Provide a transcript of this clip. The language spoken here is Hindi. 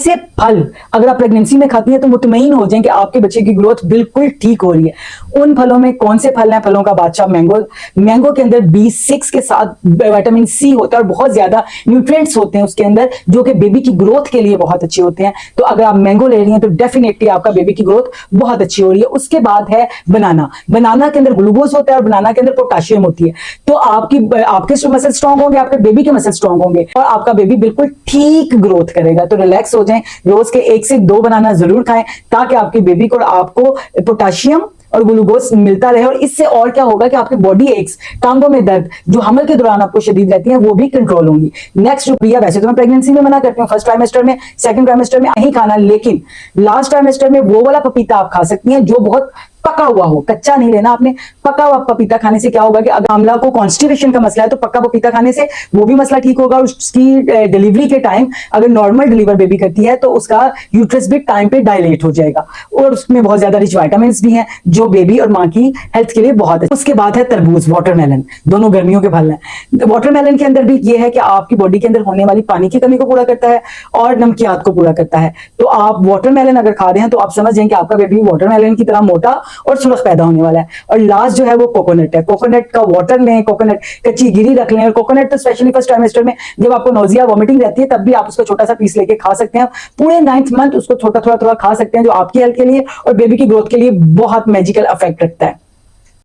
ऐसे फल अगर आप प्रेगनेंसी में खाती हैं तो मुतमईन हो जाएं कि आपके बच्चे की ग्रोथ बिल्कुल ठीक हो रही है। उन फलों में कौन से फल हैं? फलों का बादशाह मैंगो। मैंगो के अंदर B6 के साथ विटामिन सी होता है और बहुत ज्यादा न्यूट्रिएंट्स होते हैं उसके अंदर, जो कि बेबी की ग्रोथ के लिए बहुत अच्छे होते हैं। तो अगर आप मैंगो ले रही हैं तो डेफिनेटली आपका बेबी की ग्रोथ बहुत अच्छी हो रही है। उसके बाद है बनाना। बनाना के अंदर ग्लूकोज होता है और बनाना के अंदर पोटेशियम होती है। तो आपके मसल स्ट्रांग होंगे, आपके बेबी के मसल स्ट्रांग होंगे और आपका बेबी बिल्कुल ठीक ग्रोथ करेगा। तो रिलैक्स हो जाएं, रोज के 1 से 2 बनाना जरूर खाएं ताकि आपकी बेबी को और आपको पोटेशियम और ग्लूकोज मिलता रहे। और इससे और क्या होगा कि आपकी बॉडी एक्स, टांगों में दर्द जो हमल के दौरान आपको शदीद रहती है वो भी कंट्रोल होंगी। नेक्स्ट जो प्रिया, वैसे तो मैं प्रेगनेंसी में मना करती हूँ, फर्स्ट ट्राइमेस्टर में, सेकंड ट्राइमेस्टर में नहीं खाना, लेकिन लास्ट ट्राइमेस्टर में वो वाला पपीता आप खा सकती हैं जो बहुत पका हुआ हो, कच्चा नहीं लेना आपने। पका हुआ पपीता खाने से क्या होगा कि अगर आमला को कॉन्स्टिपेशन का मसला है तो पक्का पपीता खाने से वो भी मसला ठीक होगा। उसकी डिलीवरी के टाइम अगर नॉर्मल डिलीवर बेबी करती है तो उसका यूट्रस भी टाइम पे डायलेट हो जाएगा और उसमें बहुत ज्यादा रिच विटामिन भी हैं जो बेबी और माँ की हेल्थ के लिए बहुत है। उसके बाद है तरबूज, वाटरमेलन, दोनों गर्मियों के फल हैं। वाटरमेलन के अंदर भी ये है कि आपकी बॉडी के अंदर होने वाली पानी की कमी को पूरा करता है और नमकियात को पूरा करता है। तो आप वाटरमेलन अगर खा रहे हैं तो आप समझ जाएं कि आपका बेबी वाटरमेलन की तरह मोटा और सुरख पैदा होने वाला है। और लास्ट जो है वो कोकोनट है। कोकोनट का वाटर लें, कोकोनट कच्ची गिरी रख लें। और कोकोनट तो स्पेशली फर्स्ट ट्राइमेस्टर में जब आपको नोजिया वॉमिटिंग रहती है तब भी आप उसको छोटा सा पीस लेके खा सकते हैं। पूरे 9th मंथ उसको थोड़ा थोड़ा खा सकते हैं जो आपकी हेल्थ के लिए और बेबी की ग्रोथ के लिए बहुत मैजिकल इफेक्ट रखता है।